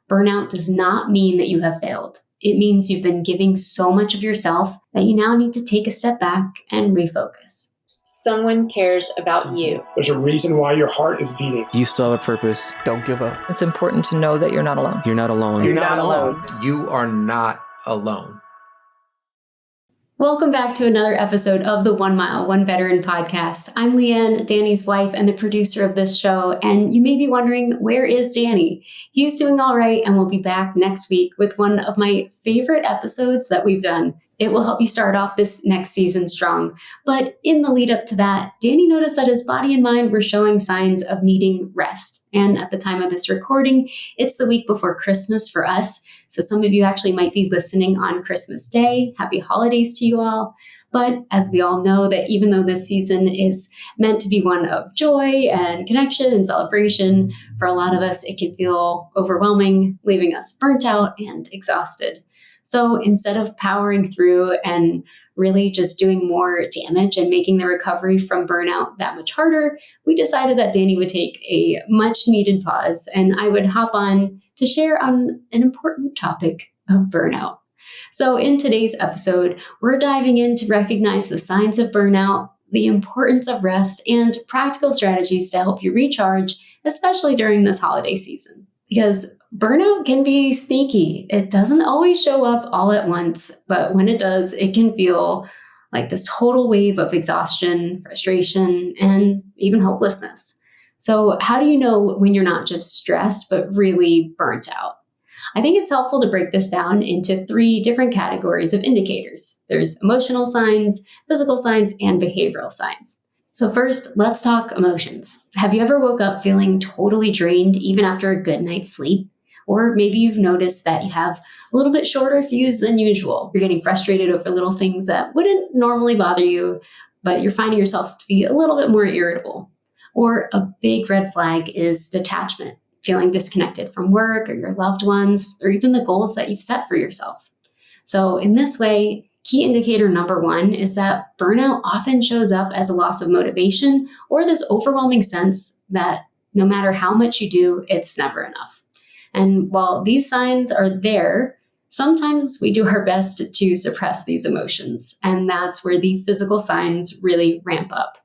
Burnout does not mean that you have failed. It means you've been giving so much of yourself that you now need to take a step back and refocus. Someone cares about you. There's a reason why your heart is beating. You still have a purpose. Don't give up. It's important to know that you're not alone. You're not alone. You're not alone. You are not alone. Welcome back to another episode of the 1 Mile, 1 Veteran podcast. I'm Leigh Anne, Danny's wife and the producer of this show, and you may be wondering, where is Danny? He's doing all right, and we'll be back next week with one of my favorite episodes that we've done. It will help you start off this next season strong. But in the lead up to that, Danny noticed that his body and mind were showing signs of needing rest. And at the time of this recording, it's the week before Christmas for us. So some of you actually might be listening on Christmas Day. Happy holidays to you all. But as we all know, that even though this season is meant to be one of joy and connection and celebration, for a lot of us, it can feel overwhelming, leaving us burnt out and exhausted. So instead of powering through and really just doing more damage and making the recovery from burnout that much harder, we decided that Danny would take a much needed pause and I would hop on to share on an important topic of burnout. So in today's episode, we're diving in to recognize the signs of burnout, the importance of rest, and practical strategies to help you recharge, especially during this holiday season. Because burnout can be sneaky. It doesn't always show up all at once, but when it does, it can feel like this total wave of exhaustion, frustration, and even hopelessness. So how do you know when you're not just stressed, but really burnt out? I think it's helpful to break this down into 3 different categories of indicators. There's emotional signs, physical signs, and behavioral signs. So first, let's talk emotions. Have you ever woke up feeling totally drained even after a good night's sleep? Or maybe you've noticed that you have a little bit shorter fuse than usual. You're getting frustrated over little things that wouldn't normally bother you, but you're finding yourself to be a little bit more irritable. Or a big red flag is detachment, feeling disconnected from work or your loved ones, or even the goals that you've set for yourself. So in this way, key indicator number 1 is that burnout often shows up as a loss of motivation or this overwhelming sense that no matter how much you do, it's never enough. And while these signs are there, sometimes we do our best to suppress these emotions. And that's where the physical signs really ramp up.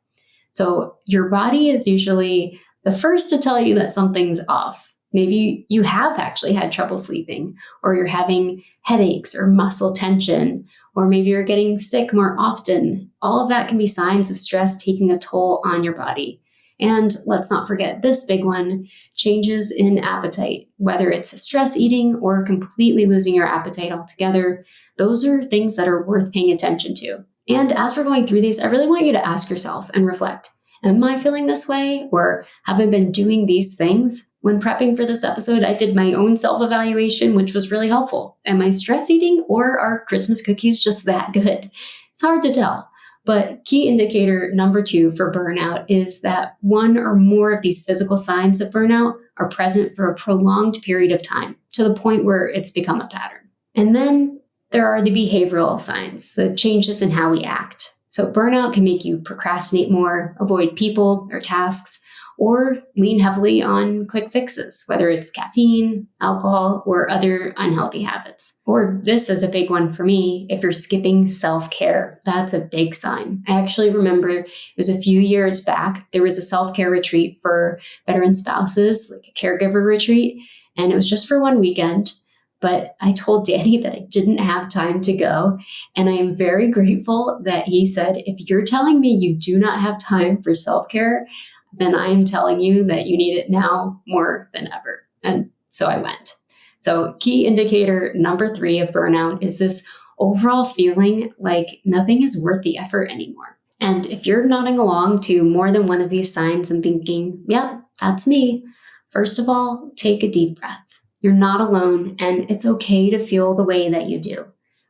So your body is usually the first to tell you that something's off. Maybe you have actually had trouble sleeping, or you're having headaches or muscle tension, or maybe you're getting sick more often. All of that can be signs of stress taking a toll on your body. And let's not forget this big one, changes in appetite, whether it's stress eating or completely losing your appetite altogether. Those are things that are worth paying attention to. And as we're going through these, I really want you to ask yourself and reflect, am I feeling this way? Or have I been doing these things? When prepping for this episode, I did my own self-evaluation, which was really helpful. Am I stress eating, or are Christmas cookies just that good? It's hard to tell. But key indicator number 2 for burnout is that one or more of these physical signs of burnout are present for a prolonged period of time, to the point where it's become a pattern. And then there are the behavioral signs, the changes in how we act. So burnout can make you procrastinate more, avoid people or tasks, or lean heavily on quick fixes, whether it's caffeine, alcohol, or other unhealthy habits. Or this is a big one for me, if you're skipping self-care, that's a big sign. I actually remember it was a few years back, there was a self-care retreat for veteran spouses, like a caregiver retreat, and it was just for one weekend. But I told Danny that I didn't have time to go. And I am very grateful that he said, if you're telling me you do not have time for self-care, then I am telling you that you need it now more than ever. And so I went. So key indicator number 3 of burnout is this overall feeling like nothing is worth the effort anymore. And if you're nodding along to more than one of these signs and thinking, yep, that's me, first of all, take a deep breath. You're not alone, and it's okay to feel the way that you do.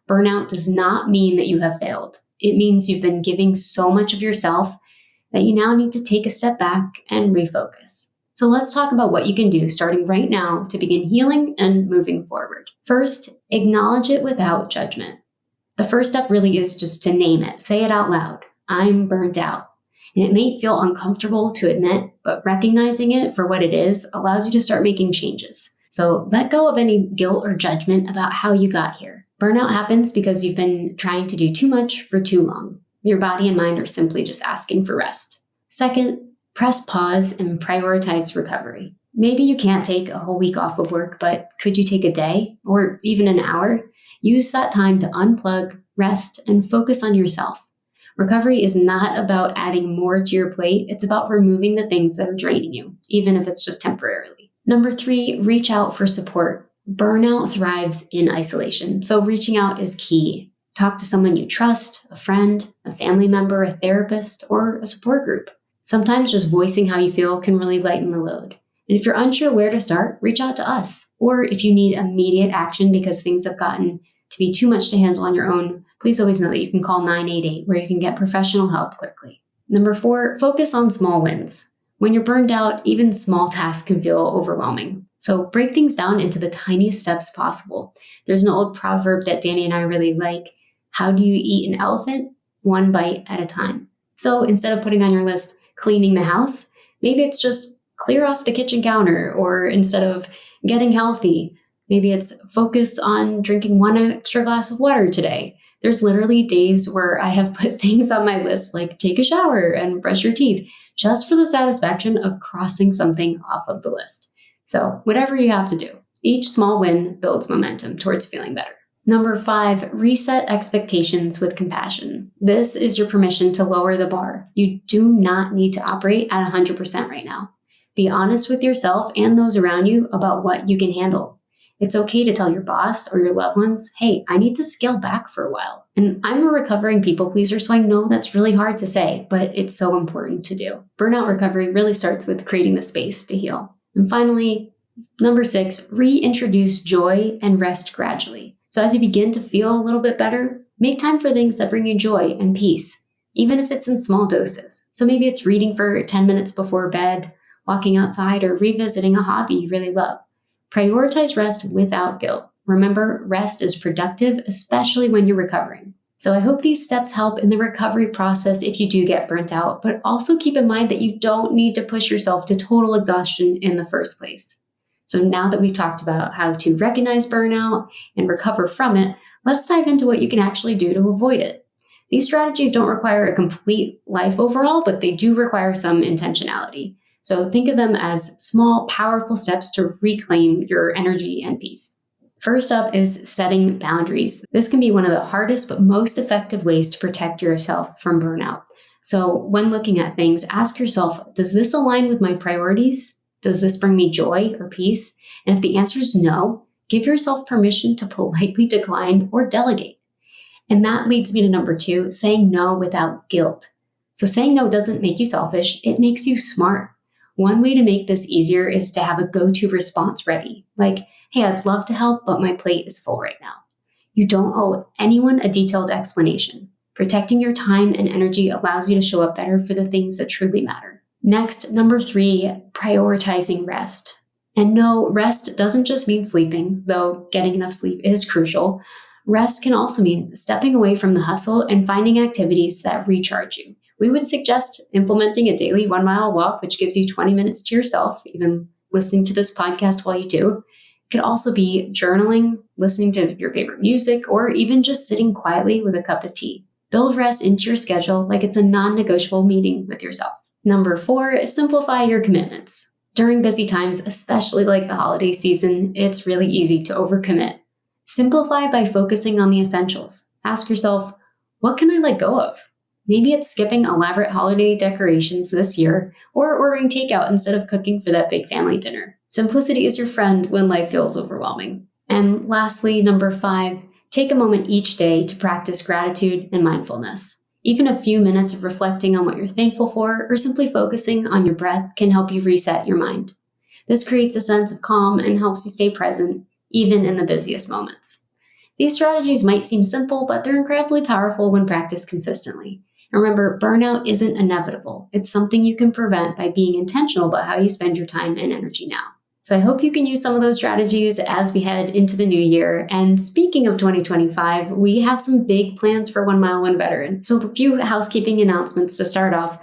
Burnout does not mean that you have failed. It means you've been giving so much of yourself that you now need to take a step back and refocus. So let's talk about what you can do starting right now to begin healing and moving forward. First, acknowledge it without judgment. The first step really is just to name it. Say it out loud. I'm burnt out. And it may feel uncomfortable to admit, but recognizing it for what it is allows you to start making changes. So let go of any guilt or judgment about how you got here. Burnout happens because you've been trying to do too much for too long. Your body and mind are simply just asking for rest. Second, press pause and prioritize recovery. Maybe you can't take a whole week off of work, but could you take a day or even an hour? Use that time to unplug, rest, and focus on yourself. Recovery is not about adding more to your plate. It's about removing the things that are draining you, even if it's just temporarily. Number 3, reach out for support. Burnout thrives in isolation, so reaching out is key. Talk to someone you trust, a friend, a family member, a therapist, or a support group. Sometimes just voicing how you feel can really lighten the load. And if you're unsure where to start, reach out to us. Or if you need immediate action because things have gotten to be too much to handle on your own, please always know that you can call 988 where you can get professional help quickly. Number 4, focus on small wins. When you're burned out, even small tasks can feel overwhelming. So break things down into the tiniest steps possible. There's an old proverb that Danny and I really like. How do you eat an elephant? One bite at a time. So instead of putting on your list cleaning the house, maybe it's just clear off the kitchen counter, or instead of getting healthy, maybe it's focus on drinking 1 extra glass of water today. There's literally days where I have put things on my list like take a shower and brush your teeth just for the satisfaction of crossing something off of the list. So whatever you have to do, each small win builds momentum towards feeling better. Number 5, reset expectations with compassion. This is your permission to lower the bar. You do not need to operate at 100% right now. Be honest with yourself and those around you about what you can handle. It's okay to tell your boss or your loved ones, hey, I need to scale back for a while. And I'm a recovering people pleaser, so I know that's really hard to say, but it's so important to do. Burnout recovery really starts with creating the space to heal. And finally, number 6, reintroduce joy and rest gradually. So as you begin to feel a little bit better, make time for things that bring you joy and peace, even if it's in small doses. So maybe it's reading for 10 minutes before bed, walking outside, or revisiting a hobby you really love. Prioritize rest without guilt. Remember, rest is productive, especially when you're recovering. So I hope these steps help in the recovery process if you do get burnt out, but also keep in mind that you don't need to push yourself to total exhaustion in the first place. So now that we've talked about how to recognize burnout and recover from it, let's dive into what you can actually do to avoid it. These strategies don't require a complete life overhaul, but they do require some intentionality. So think of them as small, powerful steps to reclaim your energy and peace. First up is setting boundaries. This can be one of the hardest but most effective ways to protect yourself from burnout. So when looking at things, ask yourself, does this align with my priorities? Does this bring me joy or peace? And if the answer is no, give yourself permission to politely decline or delegate. And that leads me to number 2, saying no without guilt. So saying no doesn't make you selfish, it makes you smart. One way to make this easier is to have a go-to response ready. Like, hey, I'd love to help, but my plate is full right now. You don't owe anyone a detailed explanation. Protecting your time and energy allows you to show up better for the things that truly matter. Next, number 3, prioritizing rest. And no, rest doesn't just mean sleeping, though getting enough sleep is crucial. Rest can also mean stepping away from the hustle and finding activities that recharge you. We would suggest implementing a daily 1-mile walk, which gives you 20 minutes to yourself, even listening to this podcast while you do. It could also be journaling, listening to your favorite music, or even just sitting quietly with a cup of tea. Build rest into your schedule like it's a non-negotiable meeting with yourself. Number 4, simplify your commitments. During busy times, especially like the holiday season, it's really easy to overcommit. Simplify by focusing on the essentials. Ask yourself, what can I let go of? Maybe it's skipping elaborate holiday decorations this year or ordering takeout instead of cooking for that big family dinner. Simplicity is your friend when life feels overwhelming. And lastly, number 5, take a moment each day to practice gratitude and mindfulness. Even a few minutes of reflecting on what you're thankful for or simply focusing on your breath can help you reset your mind. This creates a sense of calm and helps you stay present, even in the busiest moments. These strategies might seem simple, but they're incredibly powerful when practiced consistently. And remember, burnout isn't inevitable. It's something you can prevent by being intentional about how you spend your time and energy now. So I hope you can use some of those strategies as we head into the new year. And speaking of 2025, we have some big plans for 1 Mile, 1 Veteran. So a few housekeeping announcements to start off.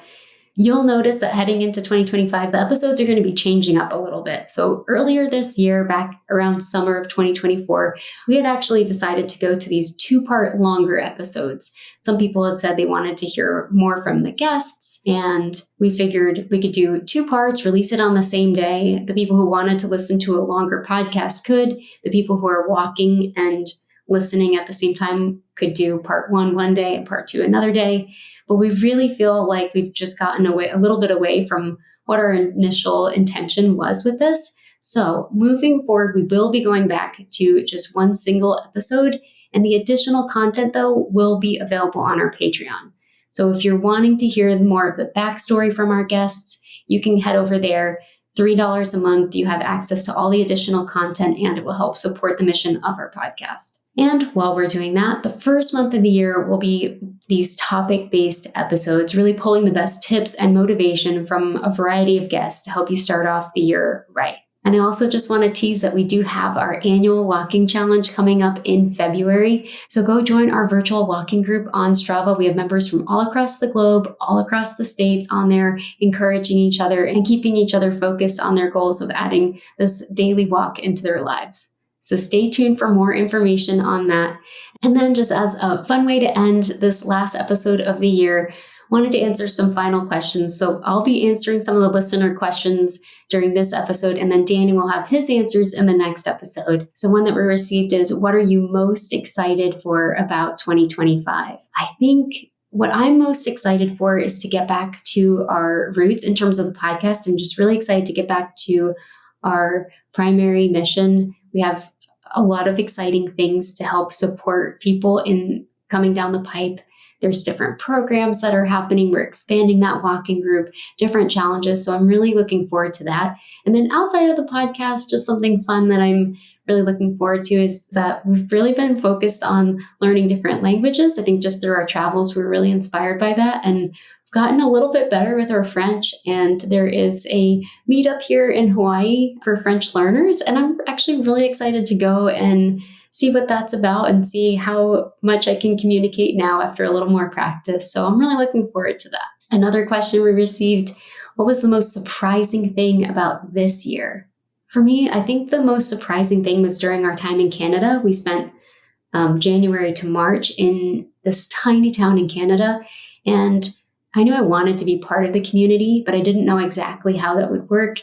You'll notice that heading into 2025, the episodes are going to be changing up a little bit. So earlier this year, back around summer of 2024, we had actually decided to go to these 2-part longer episodes. Some people had said they wanted to hear more from the guests, and we figured we could do 2 parts, release it on the same day. The people who wanted to listen to a longer podcast could. The people who are walking and listening at the same time could do part 1 one day and part 2 another day. But we really feel like we've just gotten away a little bit away from what our initial intention was with this. So moving forward, we will be going back to just 1 single episode, and the additional content, though, will be available on our Patreon. So if you're wanting to hear more of the backstory from our guests, you can head over there. $3 a month, you have access to all the additional content, and it will help support the mission of our podcast. And while we're doing that, the first month of the year will be these topic-based episodes, really pulling the best tips and motivation from a variety of guests to help you start off the year right. And I also just want to tease that we do have our annual walking challenge coming up in February. So go join our virtual walking group on Strava. We have members from all across the globe, all across the states on there, encouraging each other and keeping each other focused on their goals of adding this daily walk into their lives. So stay tuned for more information on that. And then just as a fun way to end this last episode of the year, wanted to answer some final questions. So I'll be answering some of the listener questions during this episode, and then Danny will have his answers in the next episode. So one that we received is, what are you most excited for about 2025? I think what I'm most excited for is to get back to our roots in terms of the podcast, and just really excited to get back to our primary mission. We have a lot of exciting things to help support people in coming down the pipe. There's different programs that are happening. We're expanding that walking group, different challenges. So I'm really looking forward to that. And then outside of the podcast, just something fun that I'm really looking forward to is that we've really been focused on learning different languages. I think just through our travels, we're really inspired by that. And we've gotten a little bit better with our French. And there is a meetup here in Hawaii for French learners. And I'm actually really excited to go and see what that's about and see how much I can communicate now after a little more practice. So I'm really looking forward to that. Another question we received, what was the most surprising thing about this year? For me, I think the most surprising thing was during our time in Canada. We spent January to March in this tiny town in Canada. And I knew I wanted to be part of the community, but I didn't know exactly how that would work.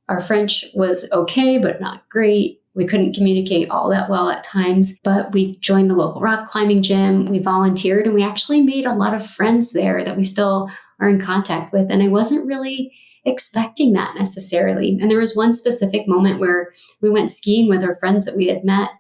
Our French was okay, but not great. We couldn't communicate all that well at times, but we joined the local rock climbing gym. We volunteered, and we actually made a lot of friends there that we still are in contact with. And I wasn't really expecting that necessarily. And there was one specific moment where we went skiing with our friends that we had met.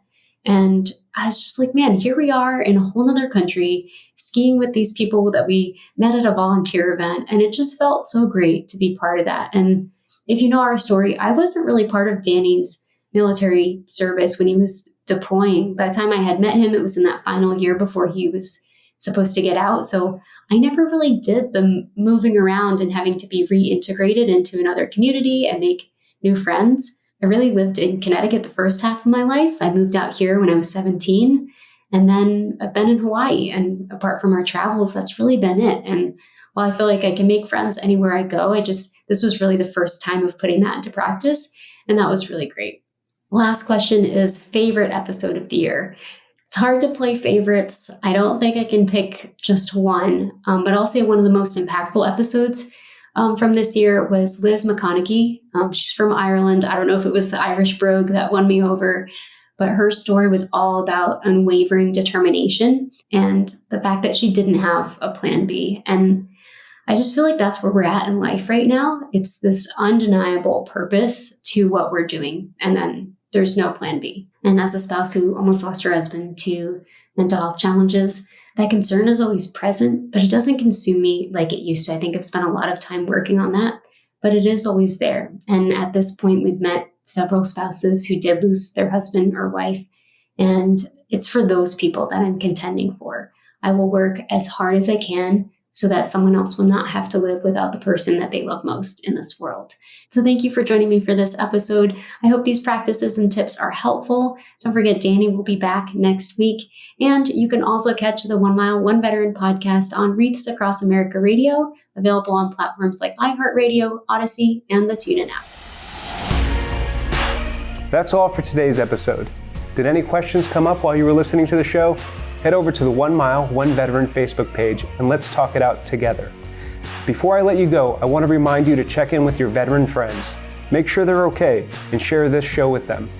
And I was just like, man, here we are in a whole nother country, skiing with these people that we met at a volunteer event. And it just felt so great to be part of that. And if you know our story, I wasn't really part of Danny's military service when he was deploying. By the time I had met him, it was in that final year before he was supposed to get out. So I never really did the moving around and having to be reintegrated into another community and make new friends. I really lived in Connecticut the first half of my life. I moved out here when I was 17, and then I've been in Hawaii. And apart from our travels, that's really been it. And while I feel like I can make friends anywhere I go, this was really the first time of putting that into practice. And that was really great. Last question is favorite episode of the year. It's hard to play favorites. I don't think I can pick just one, but I'll say one of the most impactful episodes from this year was Liz McConaughey. She's from Ireland. I don't know if it was the Irish brogue that won me over, but her story was all about unwavering determination and the fact that she didn't have a plan B. And I just feel like that's where we're at in life right now. It's this undeniable purpose to what we're doing. And then there's no plan B. And as a spouse who almost lost her husband to mental health challenges, that concern is always present, but it doesn't consume me like it used to. I think I've spent a lot of time working on that, but it is always there. And at this point, we've met several spouses who did lose their husband or wife. And it's for those people that I'm contending for. I will work as hard as I can so that someone else will not have to live without the person that they love most in this world. So thank you for joining me for this episode. I hope these practices and tips are helpful. Don't forget, Danny will be back next week. And you can also catch the 1 Mile, 1 Veteran podcast on Wreaths Across America Radio, available on platforms like iHeartRadio, Odyssey, and the TuneIn app. That's all for today's episode. Did any questions come up while you were listening to the show? Head over to the 1 Mile, 1 Veteran Facebook page and let's talk it out together. Before I let you go, I want to remind you to check in with your veteran friends. Make sure they're okay and share this show with them.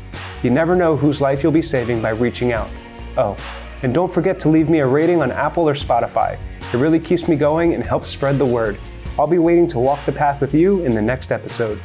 You never know whose life you'll be saving by reaching out. Oh, and don't forget to leave me a rating on Apple or Spotify. It really keeps me going and helps spread the word. I'll be waiting to walk the path with you in the next episode.